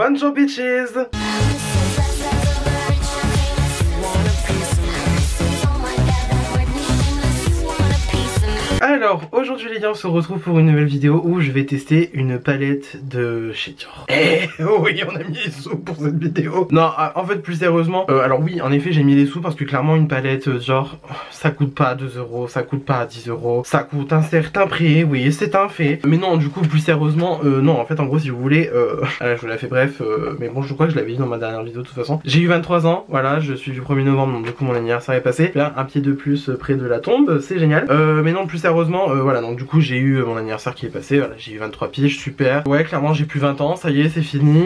Bonjour bitches. Alors aujourd'hui les gars, on se retrouve pour une nouvelle vidéo où je vais tester une palette de chez Dior. Eh oui, on a mis les sous pour cette vidéo. Non, en fait plus sérieusement, alors oui en effet j'ai mis les sous parce que clairement une palette Dior ça coûte pas 2 euros, ça coûte pas 10 euros, ça coûte un certain prix, oui c'est un fait. Mais non du coup plus sérieusement, non en fait en gros si vous voulez, je vous la fais bref, mais bon je crois que je l'avais dit dans ma dernière vidéo de toute façon. J'ai eu 23 ans, voilà je suis du 1er novembre donc du coup mon anniversaire est passé. Là un pied de plus près de la tombe, c'est génial. Mais non plus sérieusement, voilà donc du coup j'ai eu mon anniversaire qui est passé, voilà, j'ai eu 23 piges, super. Ouais clairement j'ai plus 20 ans, ça y est c'est fini.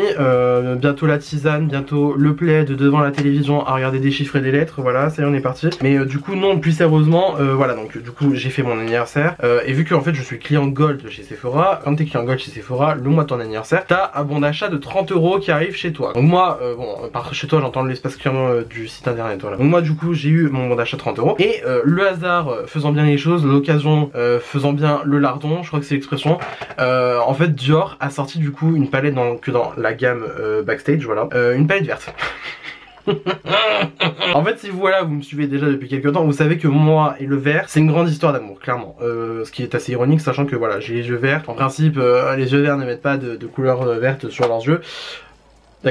Bientôt la tisane, bientôt le plaid devant la télévision à regarder des chiffres et des lettres, voilà ça y est on est parti. Mais du coup non plus sérieusement, voilà donc du coup j'ai fait mon anniversaire et vu que en fait je suis client gold chez Sephora, quand t'es client gold chez Sephora, le mois de ton anniversaire, t'as un bon d'achat de 30 euros qui arrive chez toi. Donc moi, bon par chez toi j'entends l'espace client du site internet, voilà. Donc moi du coup j'ai eu mon bon d'achat de 30 euros et le hasard faisant bien les choses, l'occasion faisant bien le lardon, je crois que c'est l'expression, en fait Dior a sorti du coup une palette que dans la gamme Backstage, voilà, une palette verte. En fait si vous me suivez déjà depuis quelques temps, vous savez que moi et le vert c'est une grande histoire d'amour clairement, ce qui est assez ironique sachant que voilà j'ai les yeux verts, en principe les yeux verts ne mettent pas de couleur verte sur leurs yeux.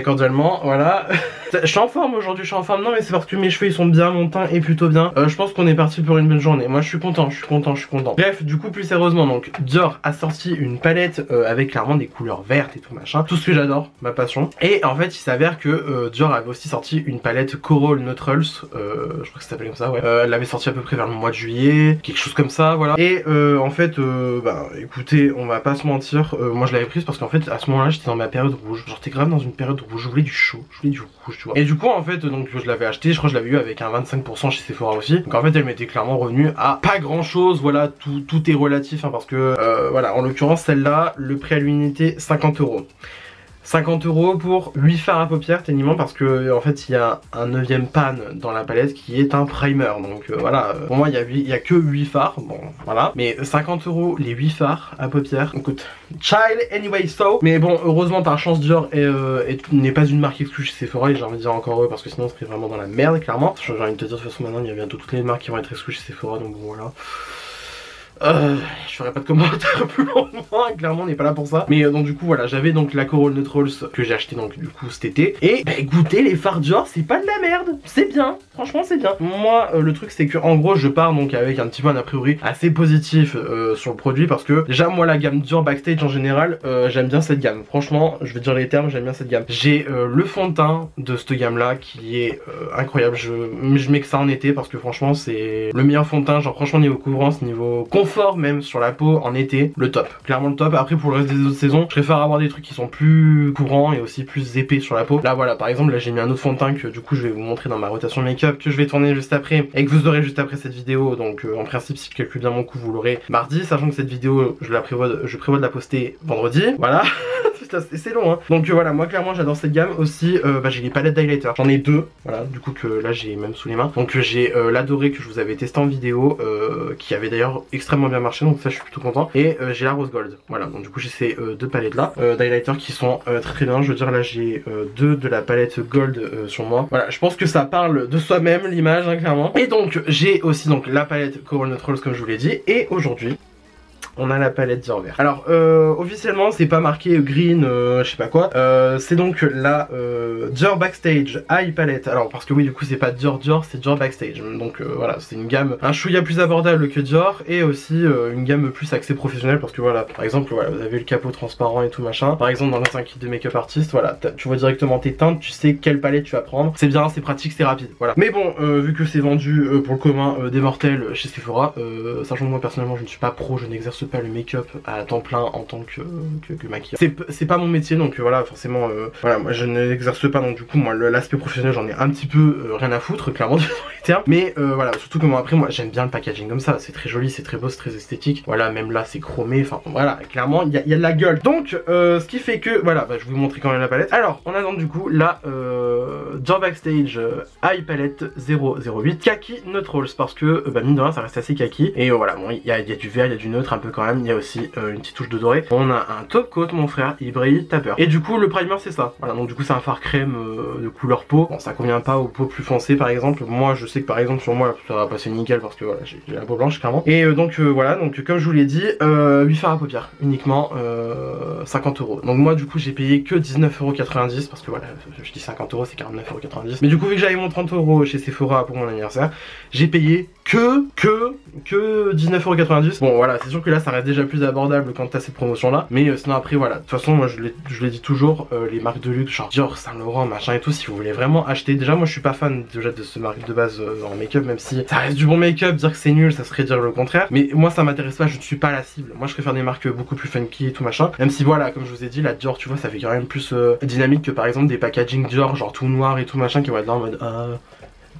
Cordialement, voilà. Je suis en forme aujourd'hui, je suis en forme. Non mais c'est parce que mes cheveux ils sont bien, mon teint est plutôt bien. Je pense qu'on est parti pour une bonne journée. Moi je suis content, je suis content, je suis content. Bref, du coup plus sérieusement, donc Dior a sorti une palette avec clairement des couleurs vertes et tout machin. Tout ce que j'adore, ma passion. Et en fait il s'avère que Dior avait aussi sorti une palette Coral Neutrals, je crois que ça s'appelait comme ça, ouais. Elle l'avait sorti à peu près vers le mois de juillet, quelque chose comme ça, voilà. Et en fait, bah écoutez, on va pas se mentir, moi je l'avais prise parce qu'en fait à ce moment-là j'étais dans ma période rouge. Genre t'es grave dans une période rouge, je voulais du chaud, je voulais du rouge, tu vois. Et du coup en fait donc je l'avais acheté, je crois que je l'avais eu avec un 25% chez Sephora aussi. Donc en fait elle m'était clairement revenue à pas grand chose, voilà, tout est relatif hein, parce que voilà, en l'occurrence celle-là, le prix à l'unité 50 euros. 50 euros pour 8 fards à paupières techniquement parce que en fait il y a un 9ème pan dans la palette qui est un primer, donc voilà, pour moi il y a que 8 fards, bon voilà, mais 50 euros les 8 fards à paupières, écoute, child anyway so, mais bon heureusement par chance Dior n'est pas une marque exclue chez Sephora et j'ai envie de dire encore eux parce que sinon on serait vraiment dans la merde clairement. J'ai envie de te dire de toute façon maintenant il y a bientôt toutes les marques qui vont être exclues chez Sephora donc bon voilà. Je ferai pas de commentaires plus longuement, clairement on n'est pas là pour ça. Mais donc du coup voilà, j'avais donc la Coral Neutrals que j'ai acheté donc du coup cet été. Et bah écoutez, les fards Dior c'est pas de la merde, c'est bien, franchement c'est bien. Moi le truc c'est que en gros je pars donc avec un petit peu un a priori assez positif sur le produit parce que déjà moi la gamme Dior Backstage en général j'aime bien cette gamme. Franchement je vais dire les termes, j'aime bien cette gamme. J'ai le fond de teint de cette gamme là qui est incroyable, je mets que ça en été parce que franchement c'est le meilleur fond de teint, genre franchement niveau couvrance, niveau confort même sur la peau en été, le top, clairement le top. Après pour le reste des autres saisons, je préfère avoir des trucs qui sont plus courants et aussi plus épais sur la peau. Là voilà, par exemple là j'ai mis un autre fond de teint que du coup je vais vous montrer dans ma rotation make-up que je vais tourner juste après et que vous aurez juste après cette vidéo. Donc en principe si je calcule bien mon coup vous l'aurez mardi, sachant que cette vidéo je prévois de la poster vendredi, voilà. C'est long hein. Donc voilà, moi clairement j'adore cette gamme aussi. Bah, j'ai les palettes d'highlighter, j'en ai deux, voilà, du coup que là j'ai même sous les mains. Donc j'ai l'adoré que je vous avais testé en vidéo, qui avait d'ailleurs extrêmement bien marché, donc ça je suis plutôt content. Et j'ai la rose gold, voilà, donc du coup j'ai ces deux palettes là d'highlighter qui sont très bien. Je veux dire là j'ai deux de la palette gold sur moi. Voilà, je pense que ça parle de soi-même l'image hein, clairement. Et donc j'ai aussi donc la palette Coral Neutrals comme je vous l'ai dit. Et aujourd'hui on a la palette Dior vert. Alors officiellement c'est pas marqué green je sais pas quoi, c'est donc la Dior Backstage Eye Palette. Alors parce que oui du coup c'est pas Dior c'est Dior Backstage. Donc voilà, c'est une gamme un chouïa plus abordable que Dior et aussi une gamme plus axée professionnelle parce que voilà, par exemple voilà, vous avez le capot transparent et tout machin. Par exemple dans l'ancien kit de make-up artist, voilà, tu vois directement tes teintes, tu sais quelle palette tu vas prendre. C'est bien, c'est pratique, c'est rapide, voilà. Mais bon, vu que c'est vendu pour le commun des mortels chez Sephora, sachant que moi personnellement je ne suis pas pro, je n'exerce pas le make-up à temps plein en tant que maquilleur. C'est pas mon métier donc voilà, forcément voilà, moi je n'exerce pas donc du coup moi l'aspect professionnel j'en ai un petit peu rien à foutre clairement dans les termes. Mais voilà, surtout que moi après moi j'aime bien le packaging comme ça, c'est très joli, c'est très beau, c'est très esthétique. Voilà, même là c'est chromé, enfin voilà, clairement il y a de la gueule. Donc ce qui fait que voilà, bah, je vais vous montrer quand même la palette. Alors on a donc du coup la Dior Backstage Eye Palette 008 Kaki Neutrals parce que bah mine de rien ça reste assez kaki et voilà, bon il y a du vert, il y a du neutre un peu quand même il y a aussi une petite touche de doré. On a un top coat mon frère, il brille, t'as peur. Et du coup le primer c'est ça, voilà, donc du coup c'est un fard crème de couleur peau. Bon, ça convient pas aux peaux plus foncées par exemple. Moi je sais que par exemple sur moi ça va passer nickel parce que voilà j'ai la peau blanche clairement. Et donc voilà, donc comme je vous l'ai dit, 8 fards à paupières uniquement 50 €. Donc moi du coup j'ai payé que 19,90 € parce que voilà, je dis 50 € c'est 49,90 €. Mais du coup vu que j'avais mon 30 € chez Sephora pour mon anniversaire, j'ai payé que 19,90 €. Bon voilà, c'est sûr que là ça reste déjà plus abordable quand t'as cette promotion là. Mais sinon après voilà, de toute façon moi je l'ai dit toujours, les marques de luxe genre Dior, Saint Laurent, machin et tout, si vous voulez vraiment acheter, déjà moi je suis pas fan déjà de ce marque de base en make-up, même si ça reste du bon make-up, dire que c'est nul ça serait dire le contraire. Mais moi ça m'intéresse pas, je ne suis pas la cible. Moi je préfère des marques beaucoup plus funky et tout machin. Même si voilà, comme je vous ai dit, la Dior tu vois ça fait quand même plus dynamique que par exemple des packaging Dior genre tout noir et tout machin qui vont être là en mode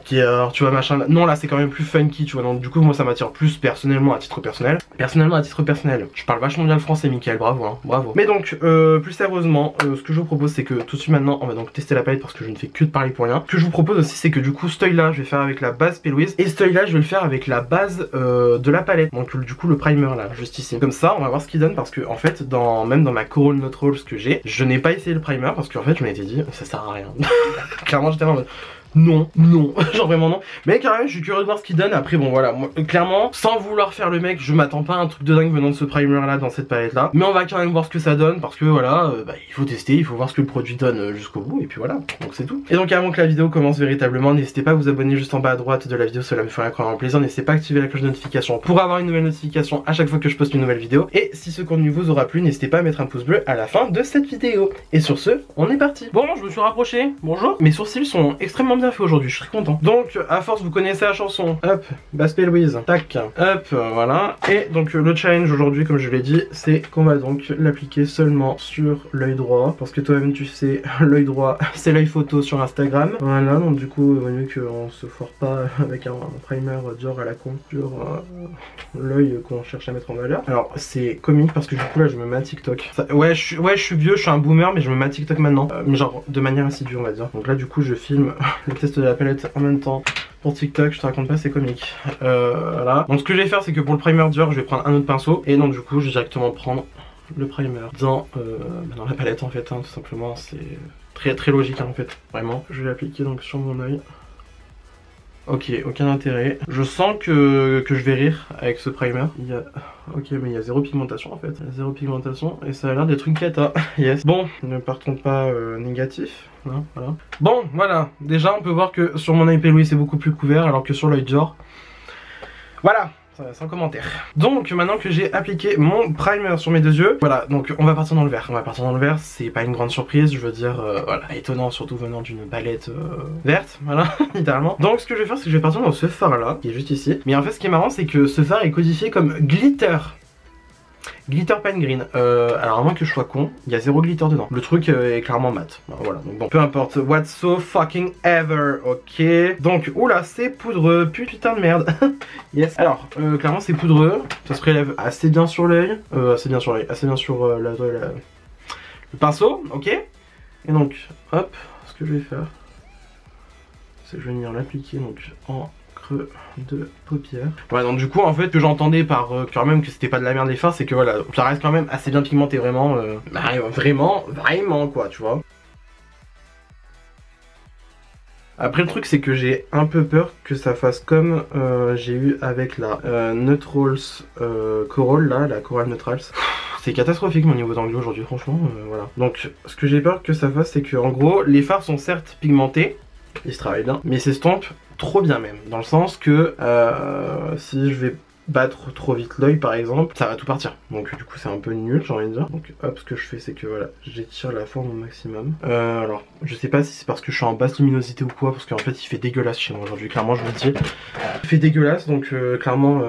Dior, tu vois machin. Non là c'est quand même plus funky tu vois, donc du coup moi ça m'attire plus personnellement à titre personnel. Je parle vachement bien le français Mickaël, bravo hein, bravo. Mais donc plus sérieusement, ce que je vous propose c'est que tout de suite maintenant on va donc tester la palette parce que je ne fais que de parler pour rien. Ce que je vous propose aussi c'est que du coup ce œil là je vais faire avec la base P. Louise et ce œil là je vais le faire avec la base de la palette. Donc du coup le primer là juste ici. Comme ça on va voir ce qu'il donne parce que en fait même dans ma Coral Neutrals que j'ai, je n'ai pas essayé le primer parce qu'en fait je m'étais dit ça sert à rien. Clairement j'étais en mode non, genre vraiment non. Mais quand même je suis curieux de voir ce qu'il donne. Après bon voilà, moi, clairement sans vouloir faire le mec, je m'attends pas à un truc de dingue venant de ce primer là dans cette palette là. Mais on va quand même voir ce que ça donne parce que voilà, il faut tester, il faut voir ce que le produit donne jusqu'au bout et puis voilà, donc c'est tout. Et donc avant que la vidéo commence véritablement, n'hésitez pas à vous abonner juste en bas à droite de la vidéo, cela me ferait un plaisir. N'hésitez pas à activer la cloche de notification pour avoir une nouvelle notification à chaque fois que je poste une nouvelle vidéo. Et si ce contenu vous aura plu, n'hésitez pas à mettre un pouce bleu à la fin de cette vidéo. Et sur ce, on est parti. Bon, je me suis rapproché, bonjour. Mes sourcils sont extrêmement bien faits aujourd'hui, je suis très content. Donc à force vous connaissez la chanson, hop, base P. Louise, tac, hop, voilà. Et donc le challenge aujourd'hui comme je l'ai dit, c'est qu'on va donc l'appliquer seulement sur l'œil droit. Parce que toi-même tu sais, l'œil droit c'est l'œil photo sur Instagram. Voilà, donc du coup il vaut mieux qu'on se foire pas avec un primer Dior à la con sur l'œil qu'on cherche à mettre en valeur. Alors c'est comique parce que du coup là je me mets à TikTok. Ouais je suis vieux, je suis un boomer mais je me mets à TikTok maintenant. Mais genre de manière assidue on va dire. Donc là du coup je filme le test de la palette en même temps pour TikTok, je te raconte pas, c'est comique. Voilà. Donc ce que je vais faire c'est que pour le primer Dior je vais prendre un autre pinceau et donc du coup je vais directement prendre le primer dans la palette en fait hein, tout simplement. C'est très logique hein, en fait, vraiment. Je vais l'appliquer donc sur mon œil. Ok, aucun intérêt. Je sens que je vais rire avec ce primer. Ok, mais il y a zéro pigmentation en fait. Il y a zéro pigmentation et ça a l'air d'être une cata. Yes. Bon, ne partons pas négatif. Hein, voilà. Bon, voilà. Déjà, on peut voir que sur mon œil P. Louise c'est beaucoup plus couvert alors que sur l'œil Dior. Voilà. Sans commentaire. Donc maintenant que j'ai appliqué mon primer sur mes deux yeux, voilà, donc on va partir dans le vert. C'est pas une grande surprise, je veux dire, voilà, étonnant surtout venant d'une palette verte, voilà, littéralement. Donc ce que je vais faire, c'est que je vais partir dans ce fard là, qui est juste ici. Mais en fait ce qui est marrant, c'est que ce fard est codifié comme glitter. Glitter Pine Green. Alors à moins que je sois con, il y a zéro glitter dedans. Le truc est clairement mat. Voilà, donc bon, peu importe. What's so fucking ever, ok. Donc, oula, c'est poudreux, putain de merde. Yes. Alors, clairement c'est poudreux. Ça se prélève assez bien sur l'œil. Assez bien sur le pinceau, ok. Et donc, hop, ce que je vais faire, c'est que je vais venir l'appliquer donc en creux de paupière. Voilà, donc du coup en fait que j'entendais par quand même que c'était pas de la merde les fards, c'est que voilà, ça reste quand même assez bien pigmenté vraiment, vraiment quoi, tu vois. Après le truc c'est que j'ai un peu peur que ça fasse comme j'ai eu avec la Neutrals Coral là, la Coral Neutrals. C'est catastrophique mon niveau d'anglais aujourd'hui franchement, voilà. Donc ce que j'ai peur que ça fasse c'est que en gros les fards sont certes pigmentés, ils se travaillent bien, mais ils s'estompent trop bien même, dans le sens que si je vais battre trop vite l'œil par exemple, ça va tout partir. Donc du coup c'est un peu nul j'ai envie de dire. Donc hop, ce que je fais c'est que voilà, j'étire la forme au maximum. Alors je sais pas si c'est parce que je suis en basse luminosité ou quoi, parce qu'en fait il fait dégueulasse chez moi aujourd'hui, clairement je vous le dis. Il fait dégueulasse, donc clairement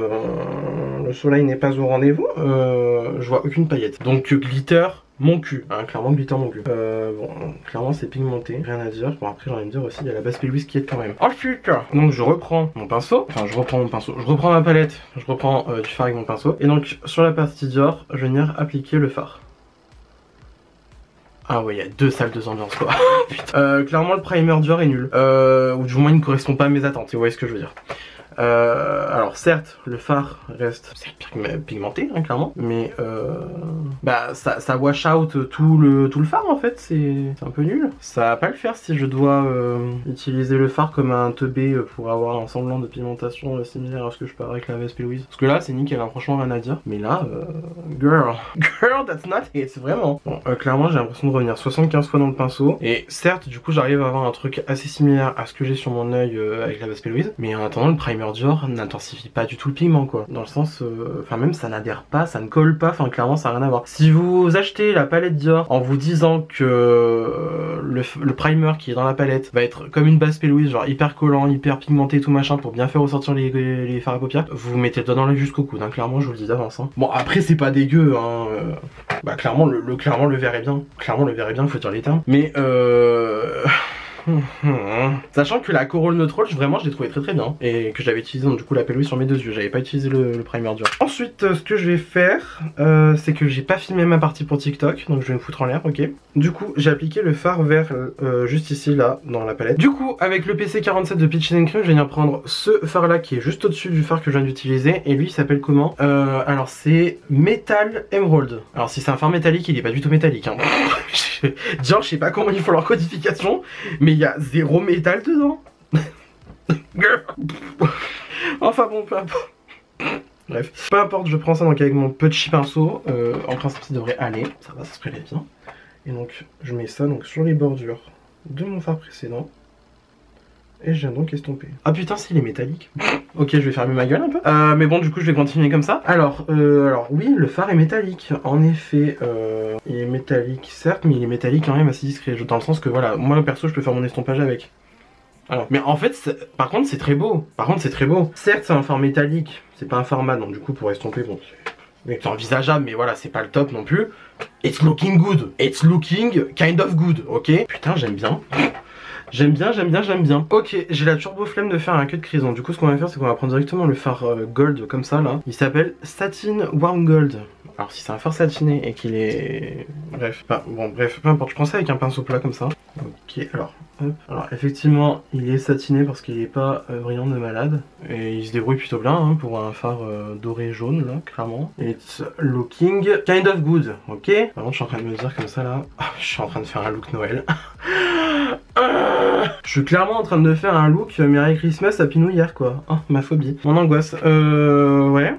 le soleil n'est pas au rendez-vous. Je vois aucune paillette. Donc glitter mon cul, hein, clairement glitter mon cul. Bon, clairement c'est pigmenté, rien à dire. Bon après j'ai envie de dire aussi, il y a la base P. Louise qui est quand même. Ensuite, donc je reprends mon pinceau, je reprends ma palette, je reprends du fard avec mon pinceau. Et donc sur la partie Dior, je vais venir appliquer le fard. Ah ouais, il y a deux salles de ambiance quoi. Putain. Clairement le primer Dior est nul, ou du moins il ne correspond pas à mes attentes, vous voyez ce que je veux dire. Alors certes, le phare reste pigmenté, hein, clairement, mais bah ça wash out tout le phare en fait, c'est un peu nul. Ça va pas le faire si je dois utiliser le phare comme un teubé pour avoir un semblant de pigmentation similaire à ce que je peux avoir avec la Vespe Louise. Parce que là c'est nickel, hein, franchement rien à dire. Mais là, girl, that's not it, vraiment. Bon, clairement j'ai l'impression de revenir 75 fois dans le pinceau. Et certes, du coup j'arrive à avoir un truc assez similaire à ce que j'ai sur mon œil avec la Vespe Louise. Mais en attendant, le primer Dior n'intensifie pas du tout le pigment quoi. Dans le sens, enfin même ça n'adhère pas, ça ne colle pas, enfin clairement ça n'a rien à voir. Si vous achetez la palette Dior en vous disant que le primer qui est dans la palette va être comme une base Louise, genre hyper collant, hyper pigmenté tout machin pour bien faire ressortir les fards à paupières, vous mettez le doigt dans l'œil jusqu'au coude, hein, clairement je vous le dis d'avance. Hein. Bon après c'est pas dégueu, hein, bah clairement le vert est bien, clairement le vert est bien, faut dire les termes, mais sachant que la Corolle Neutrale, vraiment je l'ai trouvé très bien et que j'avais utilisé donc du coup la Louise sur mes deux yeux, j'avais pas utilisé le primer Dior. Ensuite ce que je vais faire c'est que j'ai pas filmé ma partie pour TikTok, donc je vais me foutre en l'air, ok. Du coup j'ai appliqué le fard vert juste ici là dans la palette. Du coup avec le PC47 de Peaches and Cream, je vais venir prendre ce fard là qui est juste au dessus du fard que je viens d'utiliser, et lui il s'appelle comment alors c'est Metal Emerald. Alors si c'est un fard métallique, il est pas du tout métallique, hein. Genre je sais pas comment ils font leur codification, mais il y a zéro métal dedans. Enfin bon, peu importe. Bref, peu importe, je prends ça donc avec mon petit pinceau. En principe ça devrait aller, ça va, ça se prélève bien. Et donc je mets ça donc sur les bordures de mon fard précédent. Et je viens donc estomper. Ah putain, s'il est métallique. Ok, je vais fermer ma gueule un peu. Mais bon, du coup, je vais continuer comme ça. Alors oui, le phare est métallique. En effet, il est métallique, certes, mais il est métallique quand même assez discret. Dans le sens que, voilà, moi, perso, je peux faire mon estompage avec. Alors, mais en fait, par contre, c'est très beau. Certes, c'est un phare métallique. C'est pas un phare mat, donc du coup, pour estomper, bon, c'est envisageable, mais voilà, c'est pas le top non plus. It's looking good. It's looking kind of good, ok. Putain, j'aime bien. J'aime bien. Ok, j'ai la turbo flemme de faire un cut crison. Du coup, ce qu'on va faire, c'est qu'on va prendre directement le fard gold comme ça là. Il s'appelle Satin Warm Gold. Alors, si c'est un fard satiné et qu'il est. Bref, bref, peu importe. Je prends ça avec un pinceau plat comme ça. Ok, alors, hop. Alors, effectivement, il est satiné parce qu'il est pas brillant de malade. Et il se débrouille plutôt bien hein, pour un fard doré jaune là, clairement. It's looking kind of good, ok. Par contre, je suis en train de me dire comme ça là. Je suis en train de faire un look Noël. Je suis clairement en train de faire un look Merry Christmas Happy New Year quoi. Oh, ma phobie, mon angoisse. Ouais.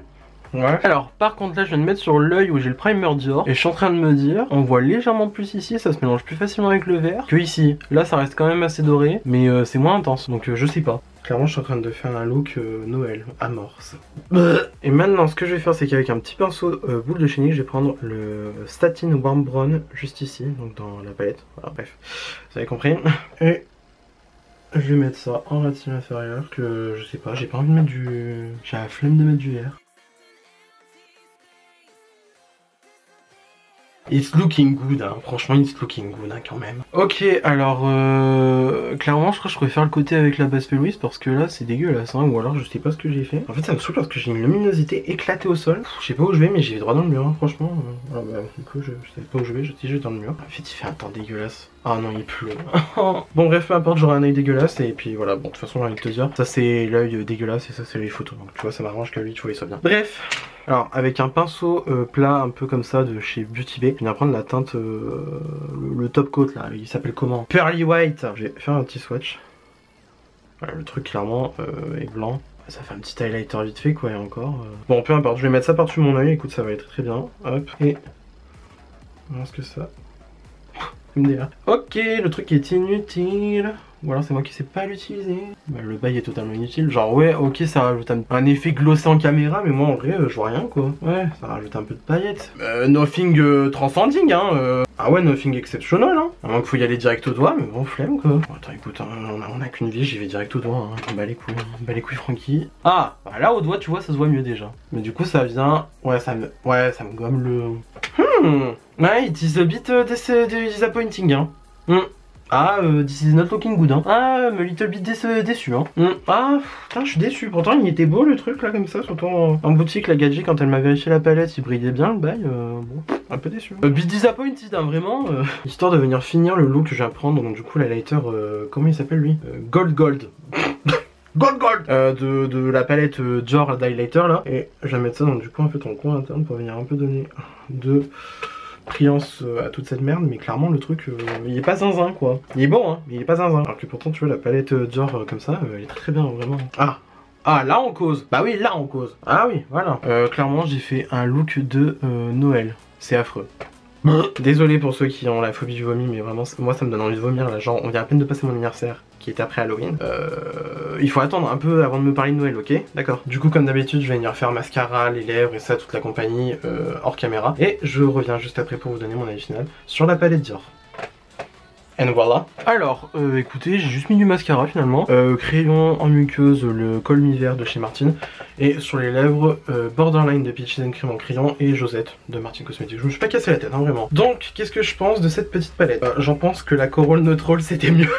Alors par contre là je viens de mettre sur l'œil où j'ai le primer Dior et je suis en train de me dire, on voit légèrement plus ici, ça se mélange plus facilement avec le vert que ici. Là ça reste quand même assez doré mais c'est moins intense donc je sais pas. Clairement je suis en train de faire un look Noël, amorce. Et maintenant ce que je vais faire c'est qu'avec un petit pinceau boule de chenille je vais prendre le Satin Warm Brown juste ici, donc dans la palette. Voilà, bref, vous avez compris. Et je vais mettre ça en ratine inférieure que je sais pas, j'ai pas envie de mettre du... J'ai la flemme de mettre du vert. It's looking good, hein. Franchement it's looking good hein, quand même. Ok, alors clairement je crois que je préfère le côté avec la base Louise parce que là c'est dégueulasse hein, ou alors je sais pas ce que j'ai fait. En fait ça me saoule parce que j'ai une luminosité éclatée au sol. Je sais pas où je vais mais j'y vais droit dans le mur hein, franchement. Du coup je savais pas où je vais, je vais dans le mur. En fait il fait un temps dégueulasse. Ah non il pleut. Bon bref peu importe, j'aurai un œil dégueulasse et puis voilà, bon de toute façon j'ai envie de te dire, ça c'est l'œil dégueulasse et ça c'est l'œil photo. Donc tu vois ça m'arrange que lui tu vois il soit bien. Bref. Alors avec un pinceau plat un peu comme ça de chez Beauty Bay, je viens prendre la teinte, le top coat là, il s'appelle comment? Pearly White. Je vais faire un petit swatch. Voilà, le truc clairement est blanc. Ça fait un petit highlighter vite fait quoi et encore. Bon peu importe, je vais mettre ça par-dessus mon œil, écoute ça va être très bien. Hop, et... Voilà ce que ça... MDR. Ok, le truc est inutile. Ou alors c'est moi qui sais pas l'utiliser. Bah, le bail est totalement inutile. Genre ouais, ok, ça rajoute un effet glossé en caméra, mais moi en vrai, je vois rien quoi. Ouais, ça rajoute un peu de paillettes. Nothing transcending, hein. Ah ouais, nothing exceptional, hein. À moins qu'il faut y aller direct au doigt, mais bon, flemme quoi. Bon, attends, écoute, hein, on a qu'une vie, j'y vais direct au doigt. Hein. Bah les couilles Francky. Ah, bah là au doigt, tu vois, ça se voit mieux déjà. Mais du coup, ça vient. Ouais, ça me gomme le. Ouais, it is a bit disappointing, hein. Ah, this is not looking good, hein. Ah, a little bit déçu, hein. Ah, putain, je suis déçu. Pourtant, il était beau le truc là, comme ça, surtout en boutique. La Gadget, quand elle m'a vérifié la palette, il brillait bien le bail. Bon, un peu déçu. Bit disappointed, hein, vraiment. Histoire de venir finir le look que je viens prendre. Donc, du coup, l'highlighter, comment il s'appelle lui? Gold. Gold de la palette Dior d'highlighter là. Et je vais mettre ça donc du coup en fait en coin interne pour venir un peu donner de brillance à toute cette merde. Mais clairement le truc il est pas zinzin quoi. Il est bon hein, mais il est pas zinzin. Alors que pourtant tu vois la palette Dior comme ça elle est très bien vraiment. Ah là on cause. Bah oui là on cause. Ah oui voilà. Clairement j'ai fait un look de Noël. C'est affreux. Désolé pour ceux qui ont la phobie du vomi, mais vraiment moi ça me donne envie de vomir là. Genre on vient à peine de passer mon anniversaire qui était après Halloween. Il faut attendre un peu avant de me parler de Noël, ok? D'accord. Du coup comme d'habitude je vais venir faire mascara, les lèvres et ça, toute la compagnie hors caméra. Et je reviens juste après pour vous donner mon avis final sur la palette Dior. Et voilà. Alors, écoutez, j'ai juste mis du mascara finalement. Crayon en muqueuse, le Call Me Vert de chez Martine. Et sur les lèvres, Borderline de Peaches and Cream en crayon et Josette de Martine Cosmetics. Je me suis pas cassé la tête, hein, vraiment. Donc, qu'est-ce que je pense de cette petite palette? J'en pense que la Coral Neutral c'était mieux.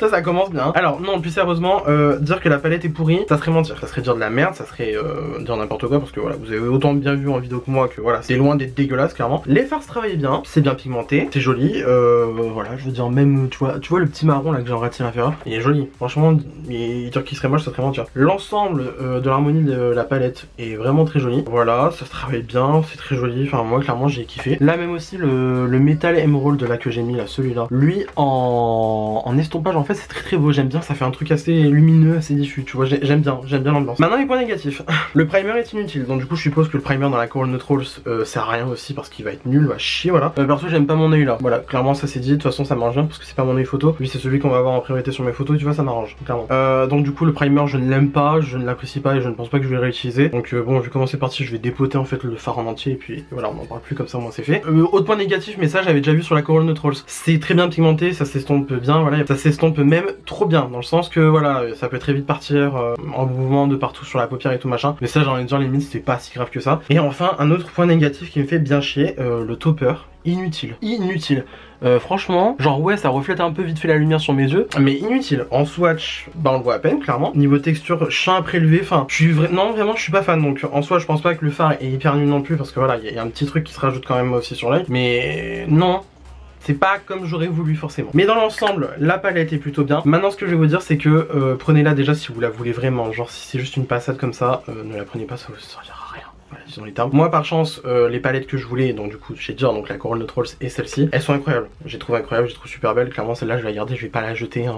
Ça commence bien. Alors non, plus sérieusement, dire que la palette est pourrie, ça serait mentir. Ça serait dire de la merde, ça serait dire n'importe quoi parce que voilà, vous avez autant bien vu en vidéo que moi que voilà, c'est loin d'être dégueulasse clairement. Les farces travaillent bien, c'est bien pigmenté, c'est joli. Voilà, je veux dire même, tu vois le petit marron là que j'ai en ratine inférieur, il est joli. Franchement, dire qu'il serait moche, ça serait mentir. L'ensemble de l'harmonie de la palette est vraiment très joli. Voilà, ça se travaille bien, c'est très joli. Enfin moi clairement j'ai kiffé. Là même aussi le Metal Emerald là que j'ai mis là, celui-là. Lui en estompage en fait c'est très beau, j'aime bien, ça fait un truc assez lumineux, assez diffus, tu vois, j'aime bien l'ambiance. Maintenant les points négatifs, le primer est inutile, donc du coup je suppose que le primer dans la Coral Neutrals sert à rien aussi parce qu'il va être nul, va chier, voilà. Perso j'aime pas mon œil là, voilà, clairement ça c'est dit, de toute façon ça m'arrange bien parce que c'est pas mon œil photo, lui c'est celui qu'on va avoir en priorité sur mes photos, tu vois, ça m'arrange, clairement. Donc du coup le primer je ne l'aime pas, je ne l'apprécie pas et je ne pense pas que je vais le réutiliser, donc bon je vais commencer par ci, je vais dépoter en fait le fard en entier et puis voilà, on n'en parle plus comme ça, moi c'est fait. Autre point négatif, mais ça j'avais déjà vu sur la Coral Neutrals, c'est très bien pigmenté, ça s'estompe bien, voilà, ça s'estompe même trop bien, dans le sens que voilà, ça peut très vite partir en mouvement de partout sur la paupière et tout machin, mais ça j'ai envie de dire limite c'est pas si grave que ça. Et enfin un autre point négatif qui me fait bien chier, le topper, inutile. Franchement, genre ouais ça reflète un peu vite fait la lumière sur mes yeux, mais inutile. En swatch, bah on le voit à peine clairement. Niveau texture, chien à prélever, enfin non vraiment je suis pas fan, donc en soi je pense pas que le fard est hyper nul non plus parce que voilà, il y a un petit truc qui se rajoute quand même aussi sur l'œil, mais non. C'est pas comme j'aurais voulu forcément. Mais dans l'ensemble, la palette est plutôt bien. Maintenant ce que je vais vous dire c'est que prenez-la déjà si vous la voulez vraiment. Genre si c'est juste une passade comme ça, ne la prenez pas, ça vous servira à rien. Voilà, disons les termes. Moi par chance, les palettes que je voulais, donc du coup chez Dior, donc la Coral Neutrals et celle-ci, elles sont incroyables. J'ai trouvé incroyable, j'ai trouvé super belle. Clairement celle-là je vais la garder, je vais pas la jeter, hein.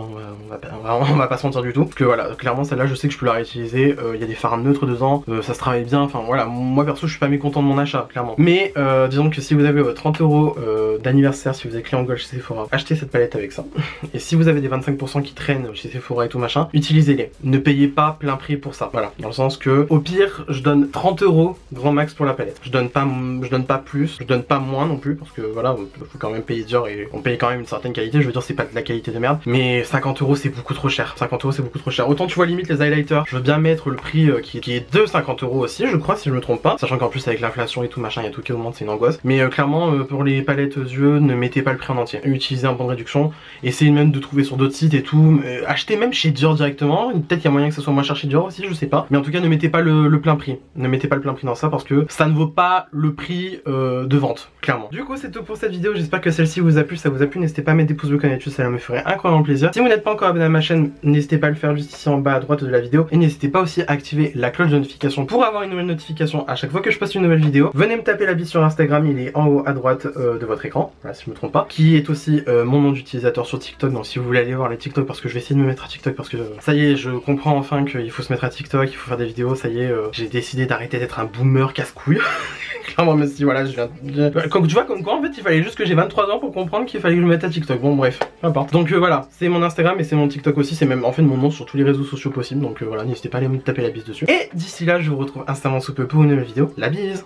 On va pas se mentir du tout. Parce que voilà, clairement celle-là je sais que je peux la réutiliser. Il y a des fards neutres dedans, ça se travaille bien. Enfin voilà, moi perso je suis pas mécontent de mon achat, clairement. Mais disons que si vous avez 30 € d'anniversaire, si vous êtes client Gold chez Sephora, achetez cette palette avec ça. Et si vous avez des 25% qui traînent chez Sephora et tout machin, utilisez-les. Ne payez pas plein prix pour ça. Voilà, dans le sens que au pire je donne 30 € grand max pour la palette. Je donne pas plus, je donne pas moins non plus parce que voilà, faut quand même payer Dior et on paye quand même une certaine qualité. Je veux dire c'est pas de la qualité de merde, mais 50 € c'est beaucoup trop cher. 50 € c'est beaucoup trop cher. Autant tu vois limite les highlighters, je veux bien mettre le prix qui est de 50 € aussi, je crois si je me trompe pas. Sachant qu'en plus avec l'inflation et tout machin, il y a tout qui augmente, c'est une angoisse. Mais clairement pour les palettes yeux, ne mettez pas le prix en entier. Utilisez un bon de réduction. Essayez même de trouver sur d'autres sites et tout. Achetez même chez Dior directement. Peut-être qu'il y a moyen que ça soit moins cher chez Dior aussi, je sais pas. Mais en tout cas ne mettez pas le plein prix. Ne mettez pas le plein prix dans ça parce que ça ne vaut pas le prix de vente, clairement. Du coup c'est tout pour cette vidéo, j'espère que celle-ci vous a plu. Si ça vous a plu, n'hésitez pas à mettre des pouces bleus comme d'habitude, ça me ferait incroyablement plaisir. Si vous n'êtes pas encore abonné à ma chaîne, n'hésitez pas à le faire juste ici en bas à droite de la vidéo. Et n'hésitez pas aussi à activer la cloche de notification pour avoir une nouvelle notification à chaque fois que je poste une nouvelle vidéo. Venez me taper la bise sur Instagram, il est en haut à droite de votre écran, voilà, si je me trompe pas. Qui est aussi mon nom d'utilisateur sur TikTok, donc si vous voulez aller voir les TikTok, parce que je vais essayer de me mettre à TikTok parce que ça y est, je comprends enfin qu'il faut se mettre à TikTok, il faut faire des vidéos, ça y est, j'ai décidé d'arrêter d'être un boomer casse-couille. Clairement, mais si voilà, je viens. Comme tu vois, comme quoi en fait, il fallait juste que j'ai 23 ans pour comprendre qu'il fallait que je me mette à TikTok. Bon, bref, peu importe. Donc voilà, c'est mon Instagram et c'est mon TikTok aussi. C'est même en fait mon nom sur tous les réseaux sociaux possibles. Donc voilà, n'hésitez pas à aller me taper la bise dessus. Et d'ici là, je vous retrouve instamment sous peu pour une nouvelle vidéo. La bise!